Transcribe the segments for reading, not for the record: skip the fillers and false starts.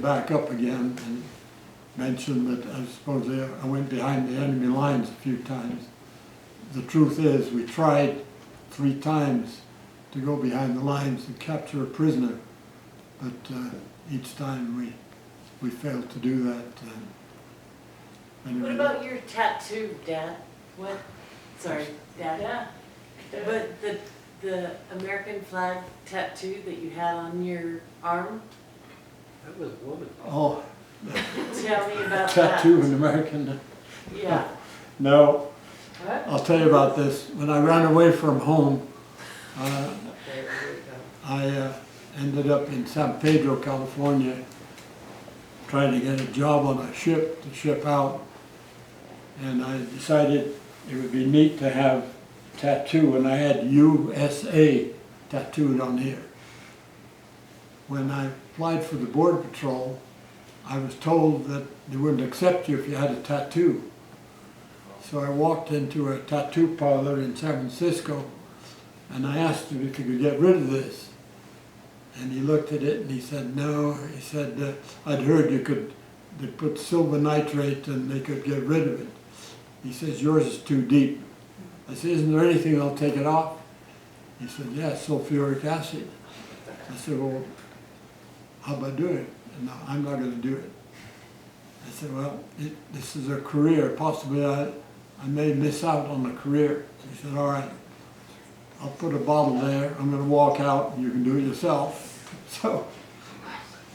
Back up again and mention that I suppose I went behind the enemy lines a few times. The truth is, we tried 3 times to go behind the lines and capture a prisoner, but each time we failed to do that. Anyway. What about your tattoo, Dad? What? Sorry, Dad. Yeah. But the American flag tattoo that you had on your arm? That was a woman. Oh, Tell me about tattoo that. in American. Yeah. No, What? I'll tell you about this. When I ran away from home, I ended up in San Pedro, California, trying to get a job on a ship to ship out. And I decided it would be neat to have a tattoo, and I had USA tattooed on here. When I applied for the Border Patrol, I was told that they wouldn't accept you if you had a tattoo. So I walked into a tattoo parlor in San Francisco, and I asked him if he could get rid of this. And he looked at it and he said, no. He said, I'd heard they put silver nitrate and they could get rid of it. He says, yours is too deep. I said, isn't there anything that'll take it off? He said, yeah, sulfuric acid. I said, well, how about doing it? No, I'm not going to do it. I said, well, this is a career. Possibly I may miss out on a career. So he said, all right, I'll put a bottle there. I'm going to walk out and you can do it yourself. So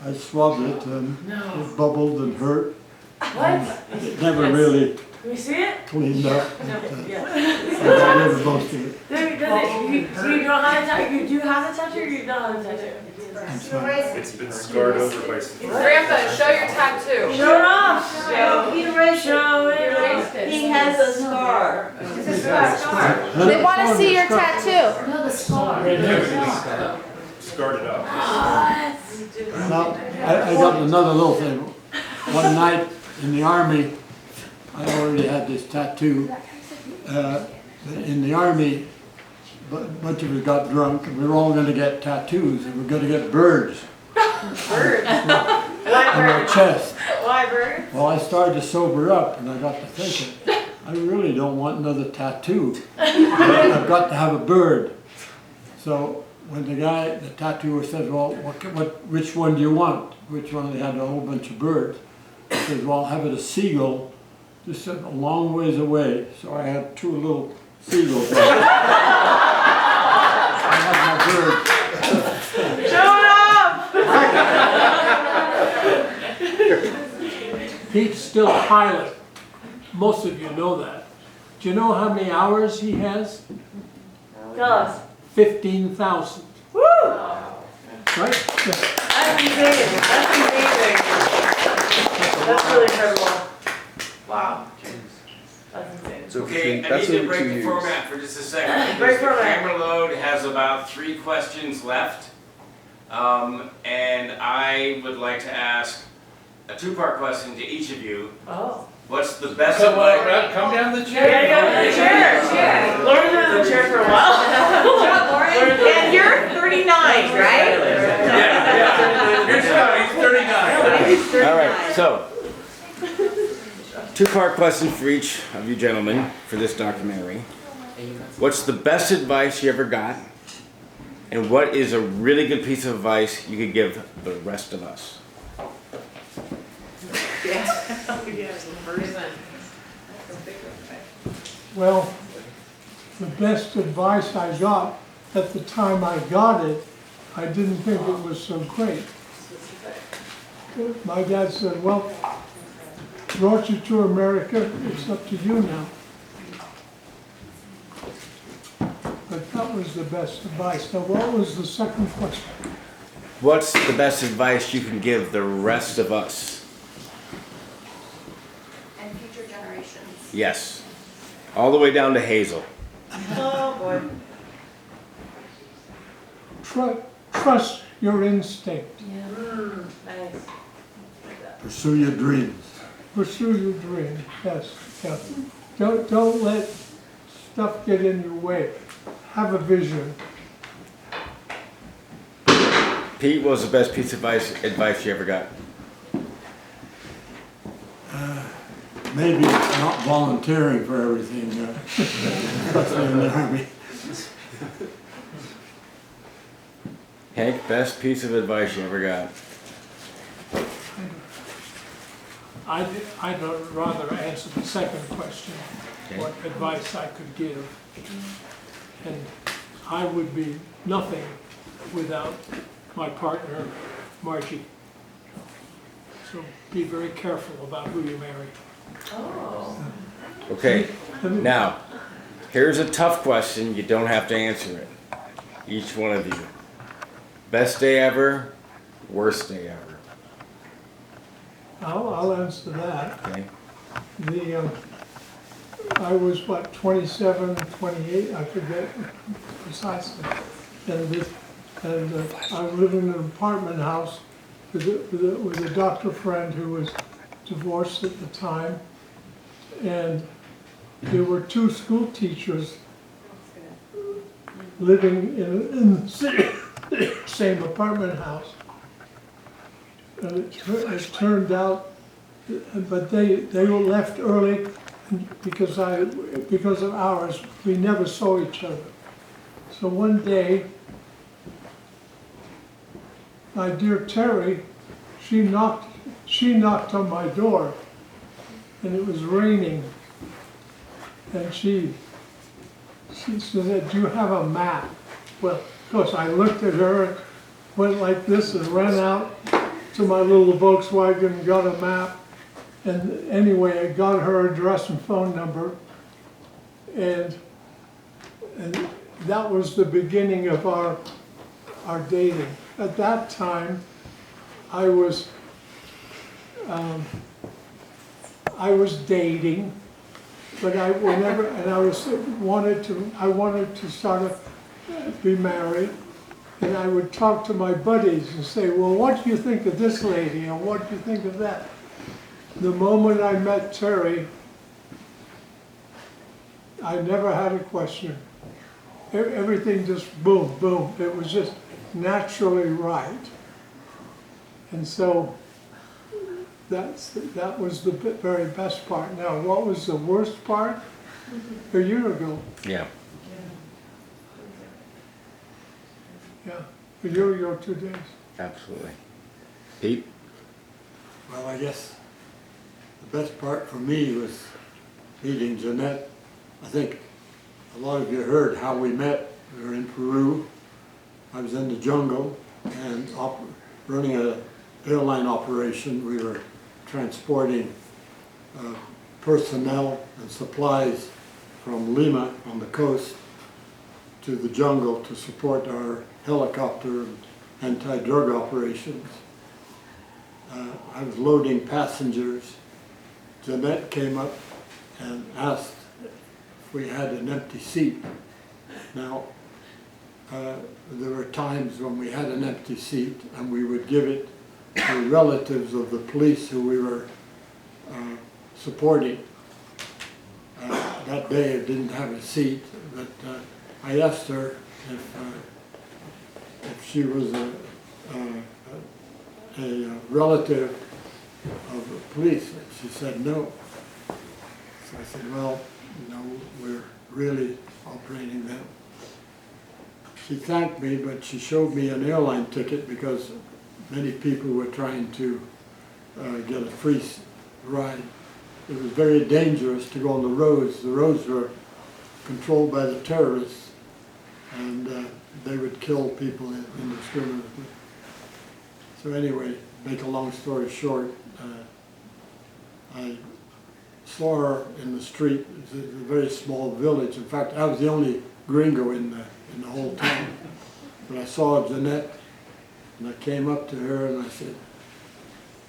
I swabbed it and it bubbled and hurt. What? It never really Can we see it? cleaned up. But, Yeah. I got rid of most of it. So you don't have a tattoo? You do have a tattoo or you don't have a tattoo? I'm sorry. It's been scarred over by some. Grandpa, show your tattoo. Show it off! Show. He erased it. He has a scar. It's a scar. They want to see your tattoo. No, the scar. Scarred it up. Now, I got another little thing. One night in the Army, I already had this tattoo. In the Army, a bunch of us got drunk and we were all going to get tattoos and we were going to get birds. Bird. On our chest. Why bird? Well, I started to sober up and I got to thinking, I really don't want another tattoo. I've got to have a bird. So when the tattooer said, well, which one do you want? Which one? They had a whole bunch of birds. I said, well, I'll have it a seagull, just a long ways away. So I had 2 little seagulls. I had my bird. Show it off! Pete's still a pilot. Most of you know that. Do you know how many hours he has? Tell us. 15,000. Woo! Right? That's amazing. That's amazing. That's really incredible. Wow. That's insane. So okay, I need to break the format for just a second. Break Because the format. camera load has about 3 questions left. And I would like to ask a 2-part question to each of you. Oh. What's the best Come advice? come down the You chair. gotta go to the chair. Lauren's been in the chair for a while. And you're 39, right? Yeah. Here's Scott, he's 39. All right, so 2-part question for each of you gentlemen for this documentary. What's the best advice you ever got? And what is a really good piece of advice you could give the rest of us? Well, the best advice I got, at the time I got it, I didn't think it was so great. My dad said, well, brought you to America, it's up to you now. But that was the best advice. Now, what was the second question? What's the best advice you can give the rest of us? And future generations. Yes. All the way down to Hazel. Oh boy. Trust your instinct. Nice. Pursue your dreams. Pursue your dream. Yes. Yeah. Don't let stuff get in your way. Have a vision. Pete, what was the best piece of advice you ever got? Maybe not volunteering for everything, especially in the Army. Hank, best piece of advice you ever got? I'd rather answer the second question, Okay. what advice I could give. And I would be nothing without my partner, Margie. So be very careful about who you marry. Okay, now, here's a tough question. You don't have to answer it. Each one of you. Best day ever, worst day ever. I'll answer that. Okay. I was, what, 27, 28, I forget precisely. And I lived in an apartment house with a doctor friend who was divorced at the time. And there were two school teachers living in the same apartment house. And it turned out, but they were left early because of hours. We never saw each other. So one day, my dear Terry, she knocked on my door, and it was raining. And she said, "Do you have a map?" Well, of course, I looked at her, went like this, and ran out to my little Volkswagen and got a map. And anyway, I got her address and phone number, and that was the beginning of our dating. At that time, I was dating, but I wanted to be married. And I would talk to my buddies and say, "Well, what do you think of this lady? And what do you think of that?" The moment I met Terry, I never had a question. Everything just boom, boom. It was just naturally right. And so that was the very best part. Now, what was the worst part? A year ago. Yeah. Yeah, a year ago, 2 days. Absolutely. Pete? Well, I guess the best part for me was meeting Jeanette. I think a lot of you heard how we met. We were in Peru. I was in the jungle and running an airline operation. We were transporting personnel and supplies from Lima on the coast to the jungle to support our helicopter and anti-drug operations. I was loading passengers. Jeanette came up and asked if we had an empty seat. Now, there were times when we had an empty seat and we would give it to relatives of the police who we were supporting. That day I didn't have a seat, but I asked her if she was a relative of the police. And she said no. So I said, well, no, we're really operating them. She thanked me, but she showed me an airline ticket because many people were trying to get a free ride. It was very dangerous to go on the roads. The roads were controlled by the terrorists, and they would kill people indiscriminately. So anyway, make a long story short, I saw her in the street. It's a very small village. In fact, I was the only gringo in the whole town. But I saw Jeanette, and I came up to her and I said,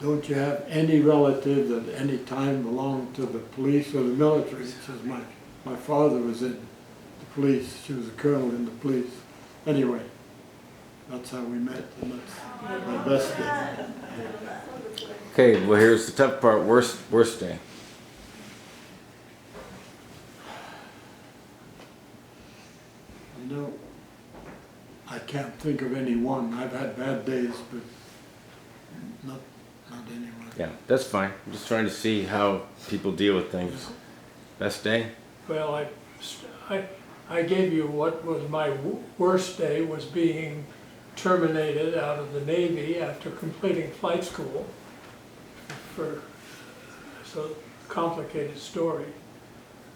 "Don't you have any relatives at any time belonged to the police or the military?" She says, my father was in the police. She was a colonel in the police. Anyway, that's how we met, and that's my best day. Okay, well here's the tough part. Worst day. You know, I can't think of any one. I've had bad days, but not anyone. Yeah, that's fine. I'm just trying to see how people deal with things. Best day? Well, I gave you what was my worst day, was being terminated out of the Navy after completing flight school. So complicated story.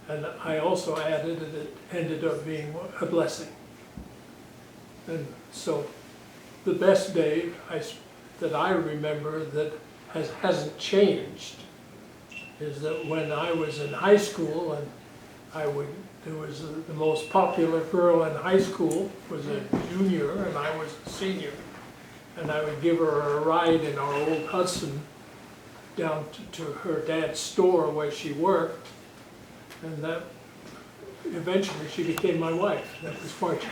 And I also added that it ended up being a blessing. And so the best day that I remember that hasn't changed is that when I was in high school, and there was the most popular girl in high school was a junior and I was a senior, and I would give her a ride in our old Hudson down to her dad's store where she worked, and that eventually she became my wife. That was Margie.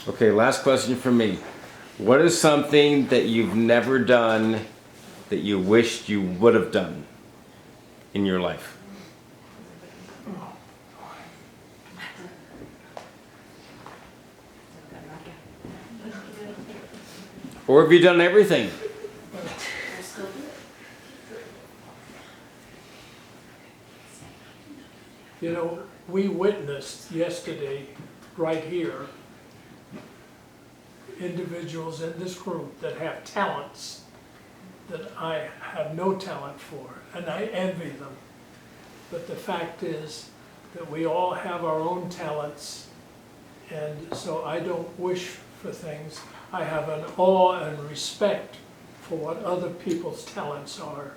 Okay, last question from me. What is something that you've never done that you wished you would have done in your life? Or have you done everything? You know, we witnessed yesterday, right here, individuals in this group that have talents that I have no talent for, and I envy them. But the fact is that we all have our own talents, and so I don't wish for things. I have an awe and respect for what other people's talents are,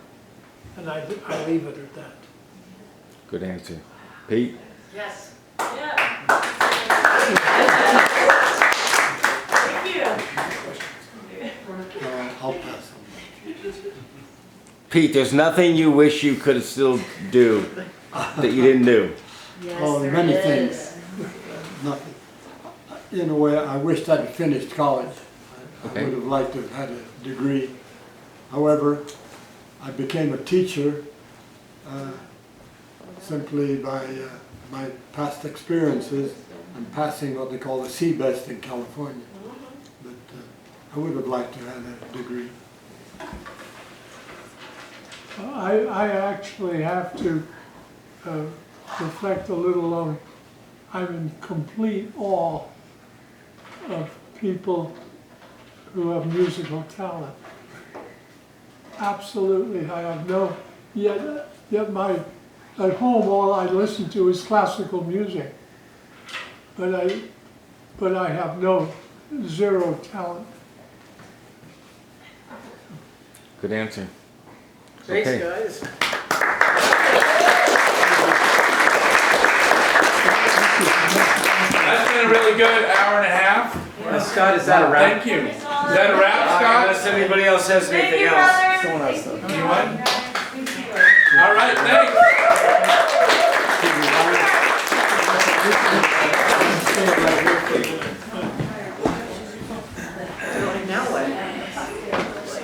and I leave it at that. Good answer. Pete? Yes. Yeah. Thank you. I'll pass on. Pete, there's nothing you wish you could still do that you didn't do. Yes, Oh, there many is. things. Nothing. In a way, I wished I'd finished college. I Okay. would have liked to have had a degree. However, I became a teacher simply by my past experiences and passing what they call the CBEST in California. But I would have liked to have a degree. I actually have to reflect a little on, I'm in complete awe of people who have musical talent. Absolutely, I have no, yet at home all I listen to is classical music. But I have zero talent. Good answer. Thanks, Okay. guys. That's been a really good hour and a half. Scott, is that a wrap? Thank you. Is that a wrap, Scott? Unless anybody else has Thank anything you, else. brother. You what? All right, thanks.